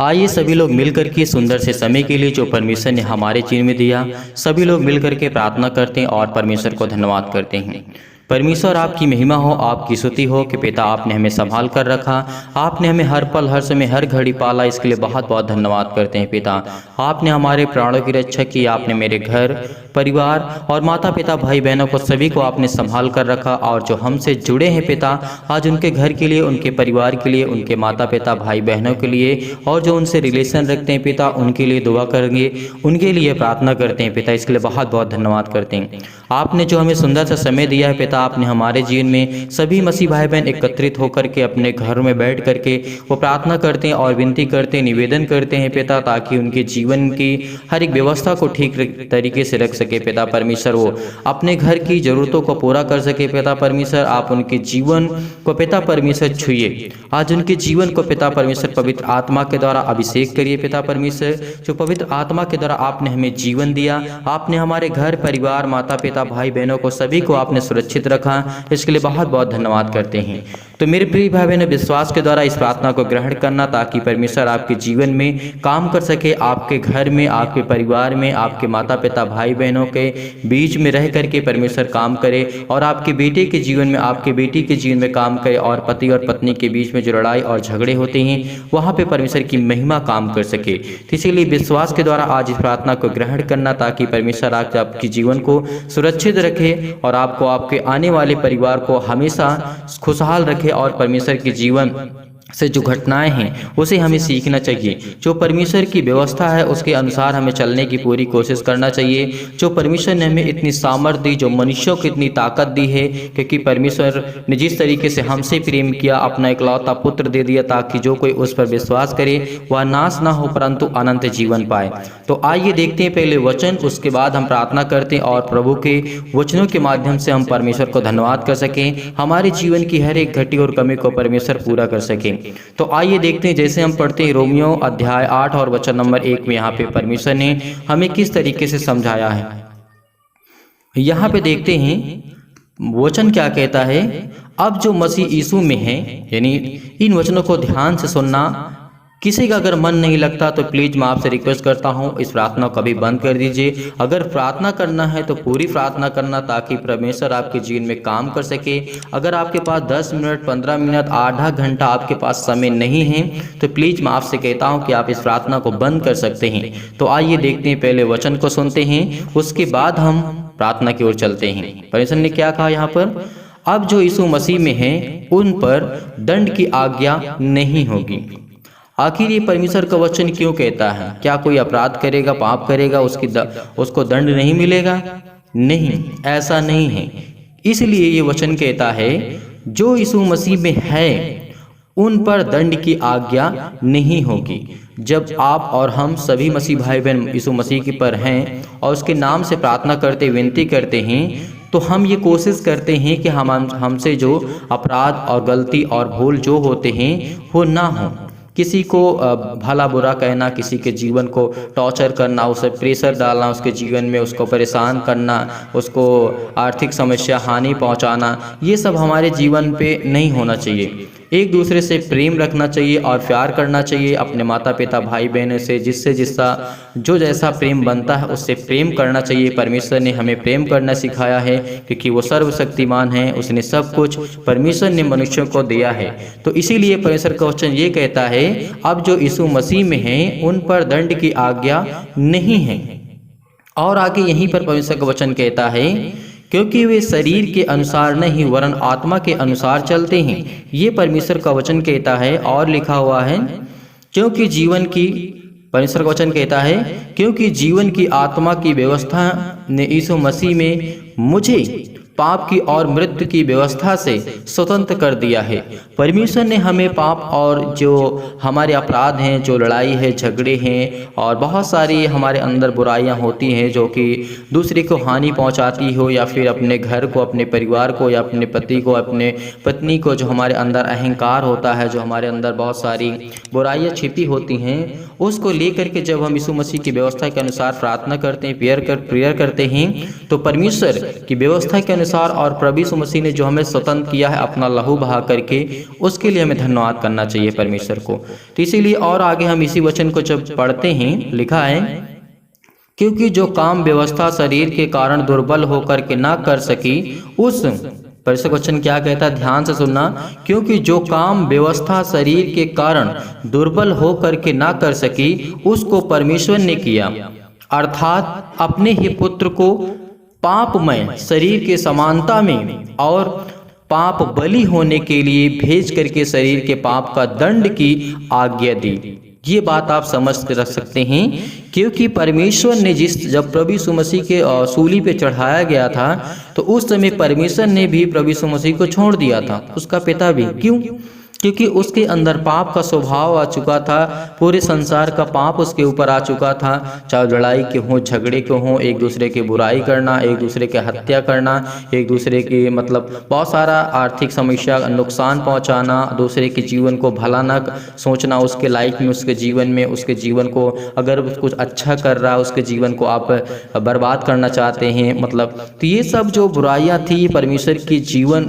आइए सभी लोग मिलकर के सुंदर से समय के लिए जो परमेश्वर ने हमारे जीवन में दिया, सभी लोग मिलकर के प्रार्थना करते हैं और परमेश्वर को धन्यवाद करते हैं। परमेश्वर आपकी महिमा हो, आपकी स्तुति हो कि पिता आपने हमें संभाल कर रखा, आपने हमें हर पल हर समय हर घड़ी पाला, इसके लिए बहुत बहुत धन्यवाद करते हैं पिता। आपने हमारे प्राणों की रक्षा की, आपने मेरे घर परिवार और माता पिता भाई बहनों को सभी को आपने संभाल कर रखा, और जो हमसे जुड़े हैं पिता आज उनके घर के लिए, उनके परिवार के लिए, उनके माता पिता भाई बहनों के लिए और जो उनसे रिलेशन रखते हैं पिता उनके लिए दुआ करेंगे, उनके लिए प्रार्थना करते हैं पिता। इसके लिए बहुत बहुत धन्यवाद करते हैं। आपने जो हमें सुंदर सा समय दिया है पिता, आपने हमारे जीवन में सभी मसीह भाई बहन एकत्रित होकर के अपने घरों में बैठ करके वो प्रार्थना करते हैं और विनती करते हैं, निवेदन करते हैं पिता, ताकि उनके जीवन की हर एक व्यवस्था को ठीक तरीके से रख सके पिता परमेश्वर, वो अपने घर की जरूरतों को पूरा कर सके पिता परमेश्वर। आप उनके जीवन को पिता परमेश्वर छुइए, आज उनके जीवन को पिता परमेश्वर पवित्र आत्मा के द्वारा अभिषेक करिए पिता परमेश्वर। जो पवित्र आत्मा के द्वारा आपने हमें जीवन दिया, आपने हमारे घर परिवार माता पिता भाई बहनों को सभी को आपने सुरक्षित रखा, इसके लिए बहुत बहुत धन्यवाद करते हैं। तो मेरे प्रिय भाई बहनों, विश्वास के द्वारा इस प्रार्थना को ग्रहण करना ताकि परमेश्वर आपके जीवन में काम कर सके, आपके घर में, आपके परिवार में, आपके माता पिता भाई बहनों के बीच में रह करके परमेश्वर काम करे, और आपके बेटे के जीवन में, आपके बेटी के जीवन में काम करे, और पति और पत्नी के बीच में जो लड़ाई और झगड़े होते हैं वहाँ पे परमेश्वर की महिमा काम कर सके। तो इसीलिए विश्वास के द्वारा आज इस प्रार्थना को ग्रहण करना ताकि परमेश्वर आपके जीवन को सुरक्षित रखे और आपको आपके आने वाले परिवार को हमेशा खुशहाल रखे, और परमेश्वर के जीवन से जो घटनाएं हैं उसे हमें सीखना चाहिए। जो परमेश्वर की व्यवस्था है उसके अनुसार हमें चलने की पूरी कोशिश करना चाहिए। जो परमेश्वर ने हमें इतनी सामर्थ्य दी, जो मनुष्यों को इतनी ताकत दी है, क्योंकि परमेश्वर ने जिस तरीके से हमसे प्रेम किया, अपना इकलौता पुत्र दे दिया ताकि जो कोई उस पर विश्वास करे वह नाश ना हो परंतु अनंत जीवन पाए। तो आइए देखते हैं पहले वचन, उसके बाद हम प्रार्थना करते हैं और प्रभु के वचनों के माध्यम से हम परमेश्वर को धन्यवाद कर सकें, हमारे जीवन की हर एक घटी और कमी को परमेश्वर पूरा कर सकें। तो आइए देखते हैं, जैसे हम पढ़ते हैं रोमियो अध्याय 8 और वचन नंबर 1 में यहाँ पे परमेश्वर ने हमें किस तरीके से समझाया है। यहाँ पे देखते हैं वचन क्या कहता है। अब जो मसीह यीशु में है, यानी इन वचनों को ध्यान से सुनना। किसी का अगर मन नहीं लगता तो प्लीज मैं आपसे रिक्वेस्ट करता हूं इस प्रार्थना को कभी बंद कर दीजिए। अगर प्रार्थना करना है तो पूरी प्रार्थना करना ताकि परमेश्वर आपके जीवन में काम कर सके। अगर आपके पास 10 मिनट 15 मिनट आधा घंटा आपके पास समय नहीं है तो प्लीज मैं आपसे कहता हूं कि आप इस प्रार्थना को बंद कर सकते हैं। तो आइए देखते हैं, पहले वचन को सुनते हैं, उसके बाद हम प्रार्थना की ओर चलते हैं। परमेश्वर ने क्या कहा यहाँ पर, अब जो यीशु मसीह में है उन पर दंड की आज्ञा नहीं होगी। आखिर ये परमेश्वर का वचन क्यों कहता है? क्या कोई अपराध करेगा, पाप करेगा, उसको दंड नहीं मिलेगा? नहीं, ऐसा नहीं है। इसलिए ये वचन कहता है जो यीशु मसीह में है उन पर दंड की आज्ञा नहीं होगी। जब आप और हम सभी मसीह भाई बहन यीशु मसीह की पर हैं और उसके नाम से प्रार्थना करते विनती करते हैं तो हम ये कोशिश करते हैं कि हमसे जो अपराध और गलती और भूल जो होते हैं वो ना हो। किसी को भला बुरा कहना, किसी के जीवन को टॉर्चर करना, उसे प्रेशर डालना उसके जीवन में, उसको परेशान करना, उसको आर्थिक समस्या हानि पहुंचाना, ये सब हमारे जीवन पे नहीं होना चाहिए। एक दूसरे से प्रेम रखना चाहिए और प्यार करना चाहिए अपने माता पिता भाई बहनों से, जिससा जो जैसा प्रेम बनता है उससे प्रेम करना चाहिए। परमेश्वर ने हमें प्रेम करना सिखाया है क्योंकि वो सर्वशक्तिमान है, उसने सब कुछ परमेश्वर ने मनुष्यों को दिया है। तो इसीलिए परमेश्वर का वचन ये कहता है अब जो यीशु मसीह में हैं उन पर दंड की आज्ञा नहीं है। और आगे यहीं पर परमेश्वर का वचन कहता है क्योंकि वे शरीर के अनुसार नहीं वरन आत्मा के अनुसार चलते हैं। ये परमेश्वर का वचन कहता है। और लिखा हुआ है क्योंकि जीवन की, परमेश्वर का वचन कहता है क्योंकि जीवन की आत्मा की व्यवस्था ने यीशु मसीह में मुझे पाप की और मृत्यु की व्यवस्था से स्वतंत्र कर दिया है। परमेश्वर ने हमें पाप और जो हमारे अपराध हैं, जो लड़ाई है, झगड़े हैं और बहुत सारी हमारे अंदर बुराइयां होती हैं जो कि दूसरे को हानि पहुंचाती हो, या फिर अपने घर को, अपने परिवार को, या अपने पति को, अपने पत्नी को, जो हमारे अंदर अहंकार होता है, जो हमारे अंदर बहुत सारी बुराइयां छिपी होती हैं, उसको लेकर के जब हम यीशु मसीह की व्यवस्था के अनुसार प्रार्थना करते हैं, प्रेयर करते हैं तो परमेश्वर की व्यवस्था के अनुसार अनुसार और प्रभु यीशु मसीह ने जो हमें स्वतंत्र किया है अपना लहू बहा करके, उसके लिए हमें धन्यवाद करना चाहिए परमेश्वर को। तो इसीलिए और आगे हम इसी वचन को जब पढ़ते हैं, लिखा है, क्योंकि जो काम व्यवस्था शरीर के कारण दुर्बल होकर के ना कर सकी, उस परमेश्वर वचन क्या कहता है, ध्यान से सुनना। क्योंकि जो काम व्यवस्था शरीर के कारण दुर्बल होकर के ना कर सकी, उसको परमेश्वर ने किया, अर्थात अपने ही पुत्र को पापमय शरीर के समानता में और पाप बलि होने के लिए भेज करके शरीर के पाप का दंड की आज्ञा दी। ये बात आप समझ के रख सकते हैं, क्योंकि परमेश्वर ने जब प्रभु यीशु मसीह के सूली पे चढ़ाया गया था, तो उस समय परमेश्वर ने भी प्रभु यीशु मसीह को छोड़ दिया था, उसका पिता भी। क्यों? क्योंकि उसके अंदर पाप का स्वभाव आ चुका था, पूरे संसार का पाप उसके ऊपर आ चुका था। चाहे लड़ाई के हों, झगड़े के हों, एक दूसरे की बुराई करना, एक दूसरे के हत्या करना, एक दूसरे के बहुत सारा आर्थिक समस्या, नुकसान पहुंचाना, दूसरे के जीवन को भला न सोचना, उसके लाइफ में, उसके जीवन में, उसके जीवन को अगर कुछ अच्छा कर रहा है उसके जीवन को आप बर्बाद करना चाहते हैं। तो ये सब जो बुराइयां थी परमेश्वर की जीवन,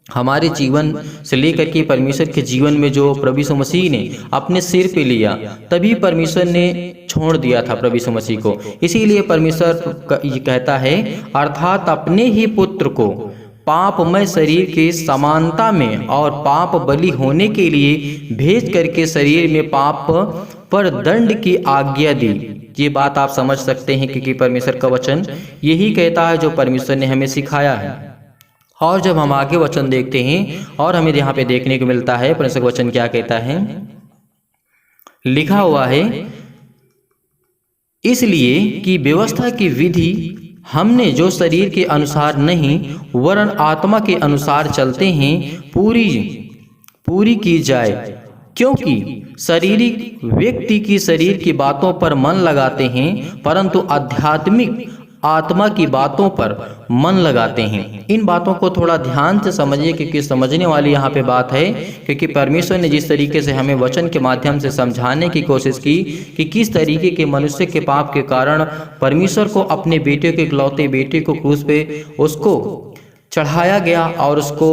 हमारे जीवन से लेकर के परमेश्वर के जीवन में जो प्रभु यीशु मसीह ने अपने सिर पे लिया, तभी परमेश्वर ने छोड़ दिया था प्रभु यीशु मसीह को। इसीलिए परमेश्वर ये कहता है, अर्थात अपने ही पुत्र को पापमय शरीर के समानता में और पाप बलि होने के लिए भेज करके शरीर में पाप पर दंड की आज्ञा दी। ये बात आप समझ सकते हैं, क्योंकि परमेश्वर का वचन यही कहता है जो परमेश्वर ने हमें सिखाया है। और जब हम आगे वचन देखते हैं और हमें यहाँ पे देखने को मिलता है, परमेश्वर वचन क्या कहता है, लिखा हुआ है, इसलिए कि व्यवस्था की विधि हमने जो शरीर के अनुसार नहीं वरन आत्मा के अनुसार चलते हैं पूरी की जाए, क्योंकि शारीरिक व्यक्ति की शरीर की बातों पर मन लगाते हैं, परंतु आध्यात्मिक आत्मा की बातों पर मन लगाते हैं। इन बातों को थोड़ा ध्यान से समझिए, क्योंकि समझने वाली यहाँ पे बात है। क्योंकि परमेश्वर ने जिस तरीके से हमें वचन के माध्यम से समझाने की कोशिश की कि किस तरीके के मनुष्य के पाप के कारण परमेश्वर को अपने बेटे के इकलौते बेटे को क्रूस पे उसको चढ़ाया गया और उसको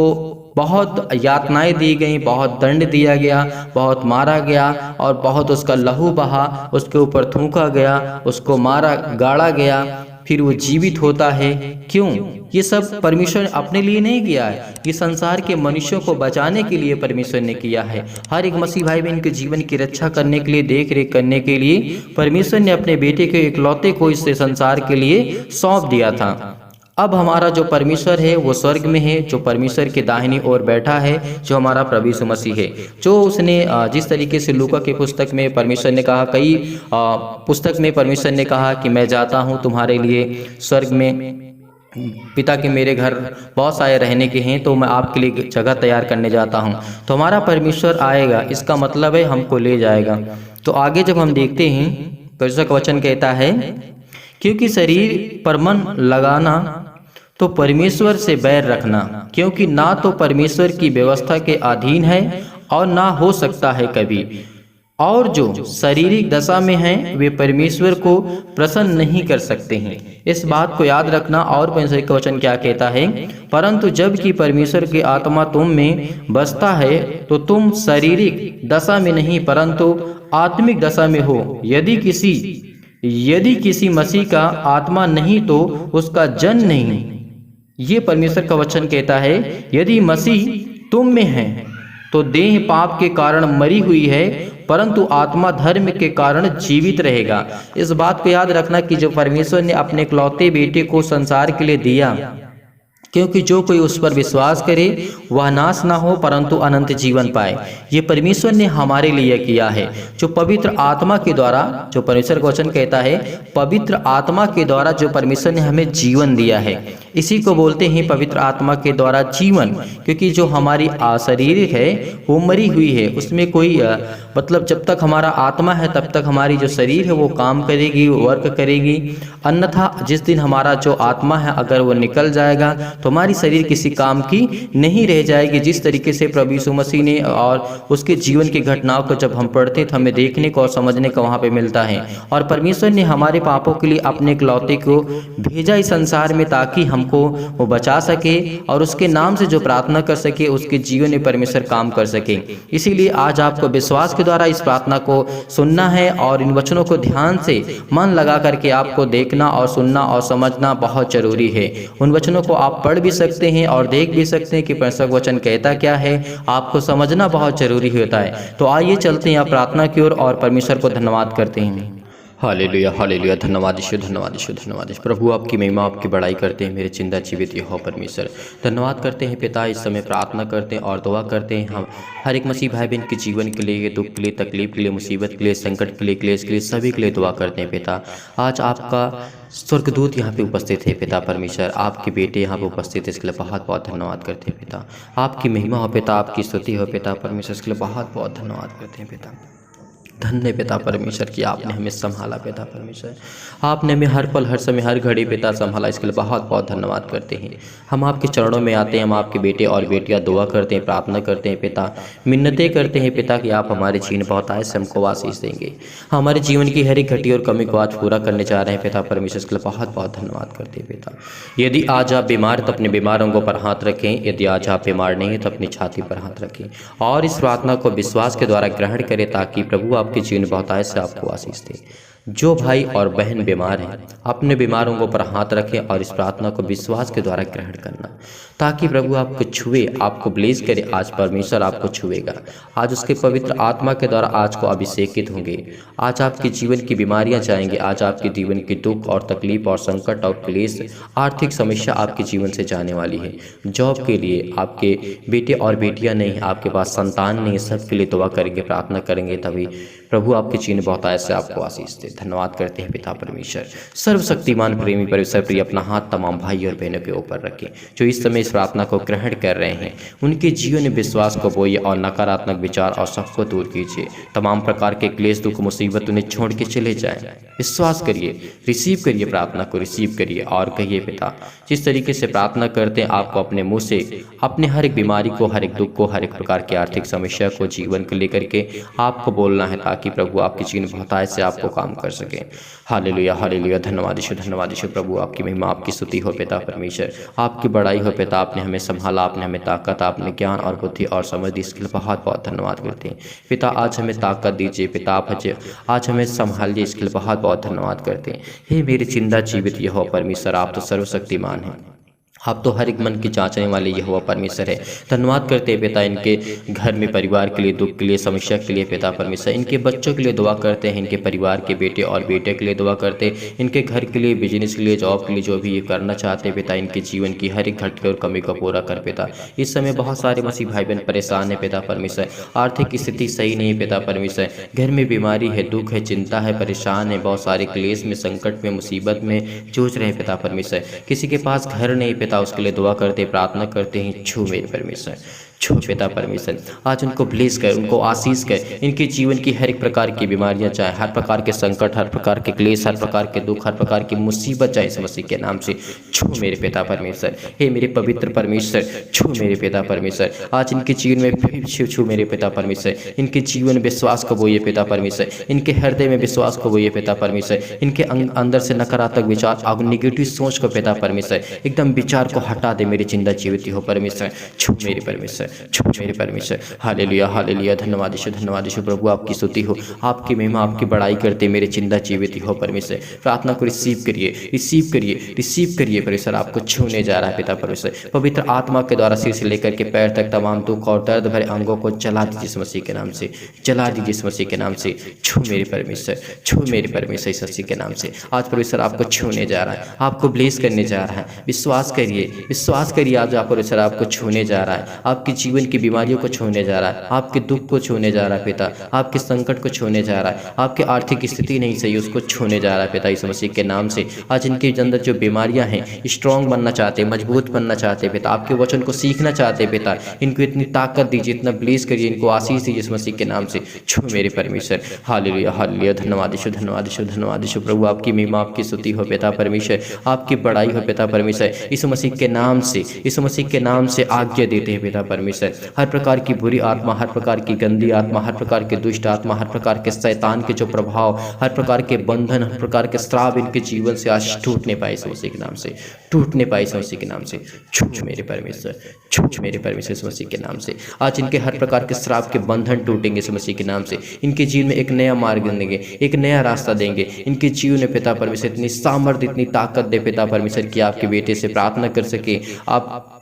बहुत यातनाएं दी गई, बहुत दंड दिया गया, बहुत मारा गया और बहुत उसका लहू बहा, उसके ऊपर थूका गया, उसको मारा गाड़ा गया, फिर वो जीवित होता है। क्यों? ये सब परमेश्वर ने अपने लिए नहीं किया है, ये संसार के मनुष्यों को बचाने के लिए परमेश्वर ने किया है। हर एक मसीह भाई बहन के जीवन की रक्षा करने के लिए, देख रेख करने के लिए परमेश्वर ने अपने बेटे के इकलौते को इस संसार के लिए सौंप दिया था। अब हमारा जो परमेश्वर है वो स्वर्ग में है, जो परमेश्वर के दाहिनी ओर बैठा है, जो हमारा प्रभु यीशु मसीह है, जो उसने जिस तरीके से लूका की पुस्तक में परमेश्वर ने कहा, कई पुस्तक में परमेश्वर ने कहा कि मैं जाता हूँ तुम्हारे लिए स्वर्ग में, पिता के मेरे घर बहुत सारे रहने के हैं, तो मैं आपके लिए जगह तैयार करने जाता हूँ। तो हमारा परमेश्वर आएगा, इसका मतलब है हमको ले जाएगा। तो आगे जब हम देखते हैं, परमेश्वर का वचन कहता है, क्योंकि शरीर पर मन लगाना तो परमेश्वर से बैर रखना, क्योंकि ना तो परमेश्वर की व्यवस्था के अधीन है और ना हो सकता है कभी। और जो शारीरिक दशा में हैं वे परमेश्वर को प्रसन्न नहीं कर सकते हैं। इस बात को याद रखना। और परमेश्वर का वचन क्या कहता है, परंतु जब कि परमेश्वर की आत्मा तुम में बसता है तो तुम शारीरिक दशा में नहीं परंतु आत्मिक दशा में हो। यदि किसी मसीह का आत्मा नहीं तो उसका जन नहीं। ये परमेश्वर का वचन कहता है, यदि मसीह तुम में है तो देह पाप के कारण मरी हुई है, परंतु आत्मा धर्म के कारण जीवित रहेगा। इस बात को याद रखना कि जो परमेश्वर ने अपने इकलौते बेटे को संसार के लिए दिया, क्योंकि जो कोई उस पर विश्वास करे वह नाश ना हो परंतु अनंत जीवन पाए। ये परमेश्वर ने हमारे लिए किया है, जो पवित्र आत्मा के द्वारा, जो परमेश्वर का वचन कहता है, पवित्र आत्मा के द्वारा जो परमेश्वर ने हमें जीवन दिया है, इसी को बोलते हैं पवित्र आत्मा के द्वारा जीवन। क्योंकि जो हमारी शरीर है वो मरी हुई है, उसमें कोई जब तक हमारा आत्मा है तब तक हमारी जो शरीर है वो काम करेगी, वर्क करेगी। अन्यथा जिस दिन हमारा जो आत्मा है अगर वो निकल जाएगा तो हमारी शरीर किसी काम की नहीं रह जाएगी। जिस तरीके से प्रभु यीशु मसीह ने और उसके जीवन की घटनाओं को जब हम पढ़ते हैं तो हमें देखने को और समझने को वहाँ पे मिलता है। और परमेश्वर ने हमारे पापों के लिए अपने इकलौते को भेजा इस संसार में ताकि हमको वो बचा सके और उसके नाम से जो प्रार्थना कर सके उसके जीवन में परमेश्वर काम कर सके। इसीलिए आज आपको विश्वास के द्वारा इस प्रार्थना को सुनना है और इन वचनों को ध्यान से मन लगा करके आपको देखना और सुनना और समझना बहुत जरूरी है। उन वचनों को आप पढ़ भी सकते हैं और देख भी सकते हैं कि परमेश्वर का वचन कहता क्या है, आपको समझना बहुत जरूरी होता है। तो आइए चलते हैं आप प्रार्थना की ओर और परमेश्वर को धन्यवाद करते हैं। हालेलुया हालेलुया, धन्यवाद यीशु, धन्यवाद यीशु, धन्यवाद यीशु। प्रभु आपकी महिमा आपकी बड़ाई करते हैं मेरे जिंदा जीवित यहोवा परमेश्वर। धन्यवाद करते हैं पिता, इस समय प्रार्थना करते हैं और दुआ करते हैं हम हर एक मसीह भाई बहन के जीवन के लिए, दुख के लिए, तकलीफ के लिए, मुसीबत के लिए, संकट के लिए, क्लेश के लिए, सभी के लिए दुआ करते हैं पिता। आज आपका स्वर्गदूत यहाँ पे उपस्थित है पिता परमेश्वर, आपके बेटे यहाँ पे उपस्थित है, इसके लिए बहुत बहुत धन्यवाद करते हैं पिता। आपकी महिमा हो पिता, आपकी स्तुति हो पिता परमेश्वर, इसके लिए बहुत बहुत धन्यवाद करते हैं पिता। धन्य पिता परमेश्वर कि आपने हमें संभाला पिता परमेश्वर, आपने हमें हर पल हर समय हर घड़ी पिता संभाला, इसके लिए बहुत बहुत धन्यवाद करते हैं। हम आपके चरणों में आते हैं, हम आपके बेटे और बेटियां दुआ करते हैं, प्रार्थना करते हैं पिता, मिन्नतें करते हैं पिता कि आप हमारे जीवन बहुत आए से हमको आशीष देंगे। हमारे जीवन की हर एक घटी और कमी को आज पूरा करने जा रहे हैं पिता परमेश्वर, इसके लिए बहुत बहुत धन्यवाद करते हैं पिता। यदि आज आप बीमार तो अपने बीमार अंगों पर हाथ रखें, यदि आज आप बीमार नहीं हैं तो अपनी छाती पर हाथ रखें और इस प्रार्थना को विश्वास के द्वारा ग्रहण करें ताकि प्रभु आपके जीवन बहुतायत से आपको आशीष दे। जो भाई और बहन बीमार हैं अपने बीमारों को पर हाथ रखें और इस प्रार्थना को विश्वास के द्वारा ग्रहण करना ताकि प्रभु आपको छुए, आपको ब्लेस करे। आज परमेश्वर आपको छुएगा, आज उसके पवित्र आत्मा के द्वारा आज को अभिषेकित होंगे। आज आपके जीवन की बीमारियां जाएंगी, आज आपके जीवन की दुख और तकलीफ और संकट और क्लेश, आर्थिक समस्या आपके जीवन से जाने वाली है। जॉब के लिए आपके बेटे और बेटियां नहीं, आपके पास संतान नहीं, सबके लिए दुआ करेंगे, प्रार्थना करेंगे, तभी प्रभु आपके जीवन बहुतायत से आपको आशीष दे। धन्यवाद करते हैं पिता परमेश्वर। सर्वशक्तिमान प्रेमी परमेश्वर प्रिय अपना हाथ तमाम भाई और बहनों के ऊपर रखें जो इस समय इस प्रार्थना को ग्रहण कर रहे हैं, उनके जीवन में विश्वास को बोइए और नकारात्मक विचार और सबको दूर कीजिए। तमाम प्रकार के क्लेश दुख मुसीबत उन्हें छोड़ के चले जाएं। विश्वास करिए, रिसीव करिए, प्रार्थना को रिसीव करिए और कहिए पिता जिस तरीके से प्रार्थना करते हैं आपको अपने मुंह से अपने हर एक बीमारी को, हर एक दुख को, हर एक प्रकार की आर्थिक समस्या को, जीवन को लेकर के आपको बोलना है ताकि प्रभु आपकी जीवन बहुतायत से आपको काम कर सके। हालेलुया हालेलुया, धन्यवाद यीशु, धन्यवाद यीशु। प्रभु आपकी महिमा आपकी स्तुति हो पिता परमेश्वर, आपकी बड़ाई हो पिता। आपने हमें संभाला, आपने हमें ताकत, आपने ज्ञान और बुद्धि और समझ दी, इसके लिए बहुत बहुत धन्यवाद करते हैं पिता। आज हमें ताकत दीजिए पिता, आप आज हमें संभालिए, इसके लिए बहुत बहुत धन्यवाद करते हैं। हे मेरे जिंदा जीवित यहोवा परमेश्वर, आप तो सर्वशक्तिमान हैं, आप तो हर एक मन की जांचने वाले यहोवा परमेश्वर है। धन्यवाद करते हैं पिता इनके घर में परिवार के लिए, दुख के लिए, समस्या के लिए पिता परमेश्वर, इनके बच्चों के लिए दुआ करते हैं, इनके परिवार के बेटे और बेटे के लिए दुआ करते हैं, इनके घर के लिए, बिजनेस के लिए, जॉब के लिए, जो भी ये करना चाहते हैं पिता, इनके जीवन की हर एक घटके और कमी को पूरा कर पिता। इस समय बहुत सारे मसीह भाई बहन परेशान है पिता परमेश्वर, आर्थिक स्थिति सही नहीं है पिता परमेश्वर, घर में बीमारी है, दुख है, चिंता है, परेशान है, बहुत सारे क्लेश में, संकट में, मुसीबत में जूझ रहे हैं पिता परमेश्वर। किसी के पास घर नहीं पिता, उसके लिए दुआ करते, प्रार्थना करते हैं, छू मेरे परमेश्वर, छू पिता परमेश्वर। आज उनको ब्लेस कर, उनको आशीष कर, इनके जीवन की हर एक प्रकार की बीमारियां चाहे, हर प्रकार के संकट, हर प्रकार के क्लेश, हर प्रकार के दुख, हर प्रकार की मुसीबत चाहे, इस मसीह के नाम से छू मेरे पिता परमेश्वर। हे मेरे पवित्र परमेश्वर, छू मेरे पिता परमेश्वर। आज इनके जीवन में फिर छू मेरे पिता परमेश्वर, इनके जीवन में विश्वास को बोइए पिता परमेश्वर, इनके हृदय में विश्वास को बोइए पिता परमेश्वर, इनके अंदर से नकारात्मक विचार और निगेटिव सोच को पिता परमेश्वर एकदम विचार को हटा दे मेरे जिंदा जीवित हो परमेश्वर। छू मेरे परमेश्वर, छू मेरे परमेश्वर। हालेलुया हालेलुया, धन्यवाद यीशु, धन्यवाद यीशु। प्रभु आपकी स्तुति हो, आपकी महिमा आपकी बड़ाई करते मेरे जिंदा जीवित हो परमेश्वर। प्रार्थना को रिसीव करिए, रिसीव करिए, रिसीव करिए परमेश्वर। आपको छूने जा रहा है पिता परमेश्वर, पवित्र आत्मा के द्वारा सिर से लेकर के पैर तक तमाम दुख और दर्द भरे अंगों को जला दीजिए इस मसीह के नाम से, जला दीजिए इस मसीह के नाम से। छू मेरे परमेश्वर, छू मेरे परमेश्वर इस मसीह के नाम से। आज परमेश्वर आपको छूने जा रहा है, आपको ब्लेस करने जा रहा है। विश्वास करिए, विश्वास करिए, आज आप परमेश्वर आपको छूने जा रहा है, आपकी जीवन की बीमारियों को छूने जा रहा है, आपके दुख को छूने जा रहा है पिता, आपके संकट को छूने जा रहा है, आपकी आर्थिक स्थिति नहीं सही उसको छूने जा रहा है पिता यीशु मसीह के नाम से। आज इनके अंदर जो बीमारियां हैं, स्ट्रांग बनना चाहते हैं, मजबूत बनना चाहते हैं पिता, आपके वचन को सीखना चाहते हैं पिता, इनको इतनी ताकत दीजिए, इतना ब्लेस करिए, इनको आशीष दीजिए यीशु मसीह के नाम से। छू मेरे परमेश्वर। Hallelujah hallelujah. धन्यवाद यीशु, धन्यवाद यीशु, धन्यवाद यीशु प्रभु। आपकी महिमा, आपकी स्तुति हो पिता परमेश्वर, आपकी बड़ाई हो पिता परमेश्वर। यीशु मसीह के नाम से, यीशु मसीह के नाम से आज्ञा देते हैं पिता परमेश्वर। हर प्रकार की बुरी आत्मा, हर प्रकार की गंदी आत्मा, हर प्रकार के दुष्ट आत्मा, हर प्रकार के शैतान के जो प्रभाव, हर प्रकार के बंधन, हर प्रकार के श्राप इनके जीवन से आज टूटने पाए यीशु मसीह के नाम से, टूटने पाए यीशु मसीह के नाम से। छूट मेरे परमेश्वर, छूट मेरे परमेश्वर यीशु मसीह के नाम से। आज इनके हर प्रकार के श्राप के बंधन टूटेंगे यीशु मसीह के नाम से। इनके जीवन में एक नया मार्ग देंगे, एक नया रास्ता देंगे। इनके जीवन में पिता परमेश्वर इतनी सामर्थ्य, इतनी ताकत दे पिता परमेश्वर कि आपके बेटे से प्रार्थना कर सके, आप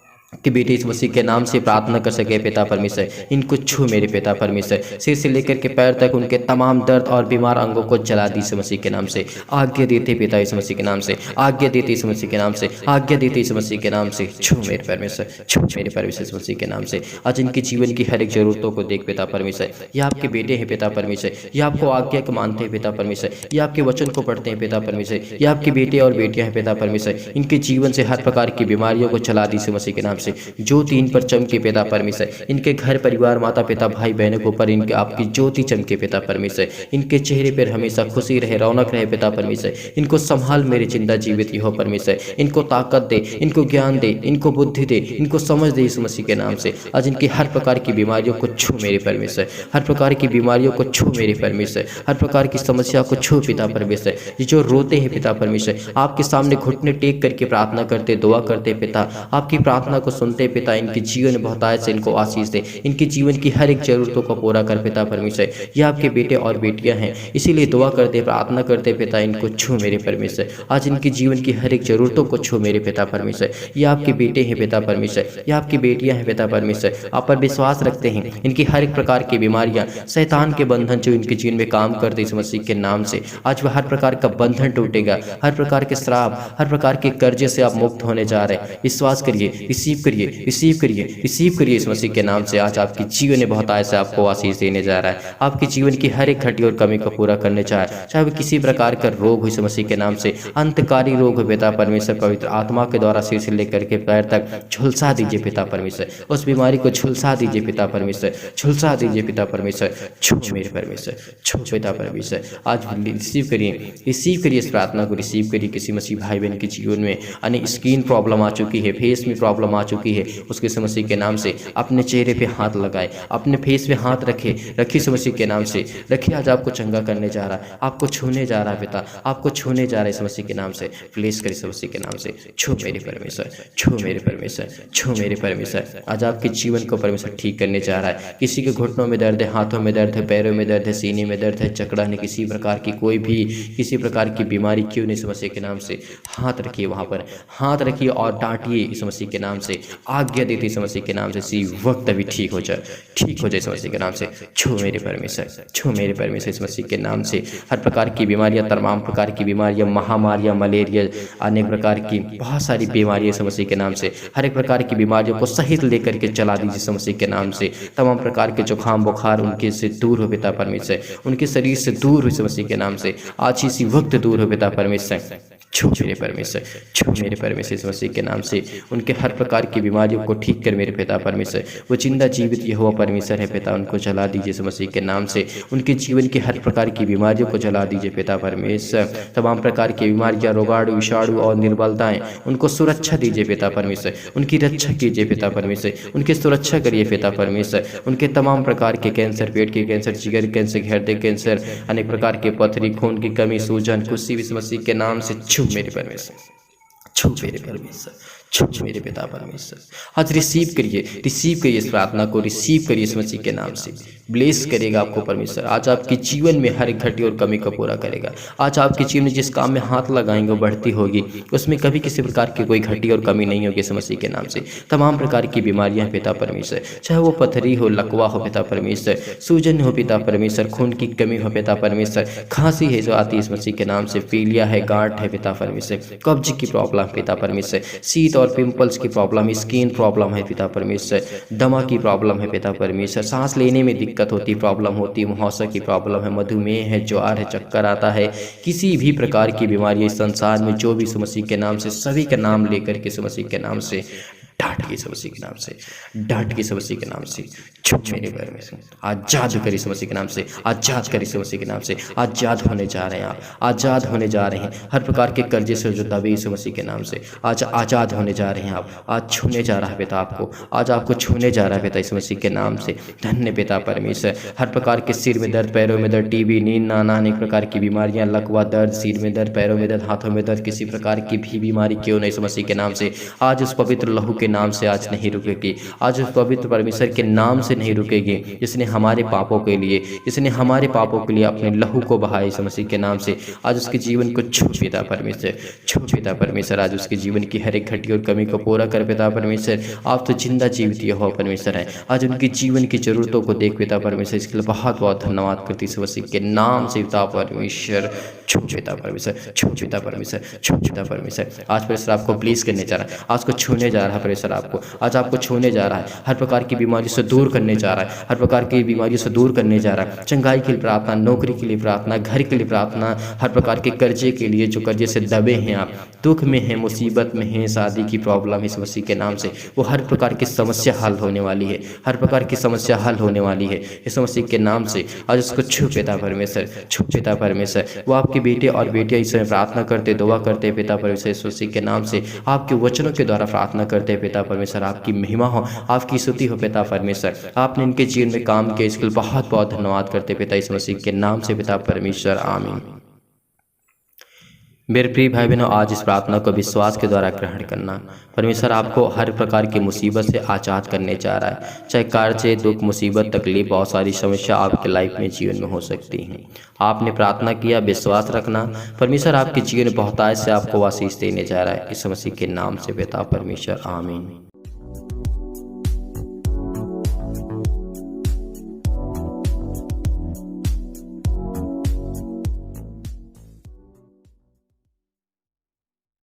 कि बेटे इस मसीह के नाम से प्रार्थना कर सके पिता परमेश्वर। इनको छू मेरे पिता परमेश्वर, सिर से लेकर के पैर तक उनके तमाम दर्द और बीमार अंगों को जला दी इस मसीह के नाम से। आज्ञा देते पिता इस मसीह के नाम से, आज्ञा देते इस मसीह के नाम से, आज्ञा देते इस मसीह के नाम से। छू मेरे परमेश्वर, छू मेरे परमेश्वर इस मसीह के नाम से। आज इनके जीवन की हर एक जरूरतों को देख पिता परमेश्वर। ये आपके बेटे हैं पिता परमेश्वर, ये आपको आज्ञा को मानते हैं पिता परमेश्वर, ये आपके वचन को पढ़ते हैं पिता परमेश्वर, ये आपके बेटे और बेटियां हैं पिता परमेश्वर। इनके जीवन से हर प्रकार की बीमारियों को चला दी इस मसीह के नाम से। ज्योति इन पर चमके पिता परमेश्वर, इनके घर परिवार माता पिता भाई बहनों के ऊपर इनके आपकी ज्योति चमके पिता परमेश्वर। इनके चेहरे पर हमेशा खुशी रहे, रौनक रहे पिता परमेश्वर। इनको संभाल मेरे जिंदा जीवित हो परमेश्वर। इनको ताकत दे, इनको ज्ञान दे, इनको बुद्धि दे, इनको समझ दे यीशु मसीह के नाम से। आज इनकी हर प्रकार की बीमारियों को छू मेरे परमेश्वर, हर प्रकार की बीमारियों को छू मेरे परमेश्वर, हर प्रकार की समस्या को छू पिता परमेश्वर। ये जो रोते हैं पिता परमेश्वर, आपके सामने घुटने टेक करके प्रार्थना करते, दुआ करते पिता, आपकी प्रार्थना को सुनते पिता। इनके जीवन में बहुतायत से इनको आशीष दे, इनके जीवन की हर एक जरूरतों को पूरा कर पिता परमेश्वर। ये आपके बेटे और बेटियां हैं, इसीलिए दुआ करते, प्रार्थना करते पिता। इनको छू मेरे परमेश्वर, आज इनके जीवन की हर एक जरूरतों को छू मेरे पिता परमेश्वर। ये आपके बेटे हैं पिता परमेश्वर, ये आपकी बेटियां हैं पिता परमेश्वर। आप पर विश्वास रखते हैं। इनकी हर एक प्रकार की बीमारियां, शैतान के बंधन जो इनके जीवन में काम करते इस मसीह के नाम से, आज वह हर प्रकार का बंधन टूटेगा। हर प्रकार के श्राप, हर प्रकार के कर्जे से आप मुक्त होने जा रहे हैं। विश्वास करिए, रिसीव करिए, रिसीव करिए, रिसीव करिए इस मसीह के नाम से। आज आपकी जीवन में बहुत से आपको आशीष देने जा रहा है। आपके जीवन की हर एक घटी और कमी को पूरा करने चाहे वो किसी प्रकार का रोग हो इस मसीह के नाम से, अंतकारी रोग हो पिता परमेश्वर, पवित्र आत्मा के द्वारा सिर से लेकर के पैर तक झुलसा दीजिए पिता परमेश्वर। उस बीमारी को झुलसा दीजिए पिता परमेश्वर, झुलसा दीजिए पिता परमेश्वर। छू मेरे परमेश्वर, छू पिता परमेश्वर। आज रिसीव करिए, रिसीव करिए इस प्रार्थना को, रिसीव करिए। किसी मसीह भाई बहन के जीवन में अनेक स्किन प्रॉब्लम आ चुकी है, फेस में प्रॉब्लम आ चुकी है, उसके मसीह के नाम से अपने चेहरे पे हाथ लगाए, अपने फेस पे हाथ रखे, रखिए इस मसीह के नाम से, रखिए। आज आपको चंगा करने जा रहा है, आपको छूने जा रहा है पिता, आपको छूने जा रहा है इस मसीह के नाम से। प्लीज करिए इस मसीह के नाम से। छू मेरे परमेश्वर, छू मेरे परमेश्वर, छू मेरे परमेश्वर। आज आपके जीवन को परमेश्वर ठीक करने जा रहा है। किसी के घुटनों में दर्द है, हाथों में दर्द है, पैरों में दर्द है, सीने में दर्द है, चकड़ा ने किसी प्रकार की कोई भी किसी प्रकार की बीमारी क्यों नहीं, इस मसीह के नाम से हाथ रखिए, वहां पर हाथ रखिए और डांटिए इस मसीह के नाम से। आज्ञा देती इस मसीह के नाम से, इसी वक्त अभी ठीक हो जाए, ठीक हो जाए इस मसीह के नाम से। छू मेरे परमेश्वर, छू मेरे परमेश्वर इस मसीह के नाम से। हर प्रकार की बीमारियां, तमाम प्रकार की बीमारियां, महामारियां, मलेरिया, अनेक प्रकार की बहुत सारी बीमारियां इस मसीह के नाम से, हर एक प्रकार की बीमारियों को सहित लेकर के चला दीजिए इस मसीह के नाम से। तमाम प्रकार के जुकाम बुखार उनके से दूर हो पिता परमेश्वर, उनके शरीर से दूर हो इस मसीह के नाम से, आज इसी वक्त दूर हो पिता परमेश्वर। छू मेरे परमेश्वर, छू मेरे परमेश्वर इस मसीह के नाम से। उनके हर प्रकार की बीमारियों को ठीक कर मेरे पिता परमेश्वर। वो जिंदा जीवित यहोवा परमेश्वर है पिता, उनको जला दीजिए इस मसीह के नाम से। उनके जीवन की हर प्रकार की बीमारियों को जला दीजिए पिता परमेश्वर। तमाम प्रकार की बीमारियां, रोगाणु, विषाणु और निर्बलताएं, उनको सुरक्षा दीजिए पिता परमेश्वर। उनकी रक्षा कीजिए पिता परमेश्वर, उनकी सुरक्षा करिए पिता परमेश्वर। उनके तमाम प्रकार के कैंसर, पेट के कैंसर, जिगर कैंसर, हृदय कैंसर, अनेक प्रकार के पथरी, खून की कमी, सूजन, कुछ इस मसीह के नाम से छू मेरे परमेश्वर, छू मेरे परमेश्वर, छू मेरे पिता परमेश्वर। आज रिसीव करिए, रिसीव करिए इस प्रार्थना को, रिसीव करिए इस मसीह के नाम से। ब्लेस करेगा आपको परमेश्वर। आज आपके जीवन में हर एक घटी और कमी को पूरा करेगा। आज आपके जीवन में जिस काम में हाथ लगाएंगे वो बढ़ती होगी, उसमें कभी किसी प्रकार की कोई घटी और कमी नहीं होगी इस मसीह के नाम से। तमाम प्रकार की बीमारियां हैं पिता परमेश्वर, चाहे वो पथरी हो, लकवा हो पिता परमेश्वर, सूजन हो पिता परमेश्वर, खून की कमी हो पिता परमेश्वर, खांसी है जो आती है इस मसीह के नाम से, पीलिया है, गांठ है पिता परमेश्वर, कब्ज की प्रॉब्लम पिता परमेश्वर, शीत और पिंपल्स की प्रॉब्लम, स्किन प्रॉब्लम है पिता परमेश्वर, दमा की प्रॉब्लम है पिता परमेश्वर, सांस लेने में दिक्कत होती प्रॉब्लम होती, मुहासा की प्रॉब्लम है, मधुमेह है, ज्वार है, चक्कर आता है, किसी भी प्रकार की बीमारी इस संसार में जो भी यीशु मसीह के नाम से, सभी का नाम लेकर के यीशु मसीह के नाम से डांट के यीशु मसीह के नाम से, डांट के यीशु मसीह के नाम से छुप मेरे घर में से आजाद कर यीशु मसीह के नाम से, आजाद कर यीशु मसीह के नाम से, आजाद होने जा रहे हैं आप, आजाद होने जा रहे हैं हर प्रकार के कर्जे से जो दबे यीशु मसीह के नाम से, आज आजाद होने जा रहे हैं आप, आज छूने जा रहा है पिता आपको, आज आपको छूने जा रहा है पिता यीशु मसीह के नाम से। धन्य पिता परमेश्वर, हर प्रकार के सिर में दर्द, पैरों में दर्द, टीबी, नींद ना आना, अनेक प्रकार की बीमारियां, लकवा दर्द, सिर में दर्द, पैरों में दर्द, हाथों में दर्द, किसी प्रकार की भी बीमारी क्यों नहीं यीशु मसीह के नाम से, आज उस पवित्र लहू के नाम से आज नहीं रुकेगी, आज उस पवित्र परमेश्वर के नाम से नहीं रुकेगी, जिसने हमारे पापों के लिए, जिसने हमारे पापों के लिए अपने लहू को बहाया यीशु मसीह के नाम से। आज उसके जीवन को छू पिता परमेश्वर, छू पिता परमेश्वर, आज उसके जीवन की हर एक घटी और कमी को पूरा कर पिता परमेश्वर। आप तो जिंदा जीवित हो परमेश्वर है, आज उनकी जीवन की जरूरतों को देख पिता परमेश्वर, इसके लिए बहुत बहुत धन्यवाद करती यीशु मसीह के नाम से पिता परमेश्वर। छू पिता परमेश्वर, छू पिता परमेश्वर, छू पिता परमेश्वर, आज परमेश्वर आपको प्लीज करने जा रहा है, आज को छूने जा रहा है परमेश्वर, आपको आज आपको छूने जा रहा है, हर प्रकार की बीमारी से दूर करने जा रहा है, हर प्रकार की बीमारियों से दूर करने जा रहा है। चंगाई के लिए प्रार्थना, नौकरी के लिए प्रार्थना, घर के लिए प्रार्थना, हर प्रकार के कर्जे के लिए, जो कर्जे से दबे हैं आप, दुख में हैं, मुसीबत में हैं, शादी की प्रॉब्लम है, इस मसीह के नाम से वो हर प्रकार की समस्या हल होने वाली है, हर प्रकार की समस्या हल होने वाली है इस मसीह के नाम से। आज उसको छू पिता परमेश्वर, छू पिता परमेश्वर। वो आपके बेटे और बेटियां इस समय प्रार्थना करते, दुआ करते पिता परमेश्वर, इस मसीह के नाम से आपके वचनों के द्वारा प्रार्थना करते पिता परमेश्वर। आपकी महिमा हो, आपकी स्तुति हो पिता परमेश्वर, आपने इनके जीवन में काम किया, इसके लिए बहुत बहुत धन्यवाद करते पिता इस मसीह के नाम से पिता परमेश्वर, आमीन। मेरे प्रिय भाई बहनों, आज इस प्रार्थना को विश्वास के द्वारा ग्रहण करना। परमेश्वर आपको हर प्रकार की मुसीबत से आज़ाद करने जा रहा है, चाहे कार्य, दुख, मुसीबत, तकलीफ, बहुत सारी समस्या आपके लाइफ में, जीवन में हो सकती हैं। आपने प्रार्थना किया, विश्वास रखना, परमेश्वर आपके जीवन में बहुतायत से आपको आशीष देने जा रहा है इस मसीह के नाम से पिता परमेश्वर, आमीन।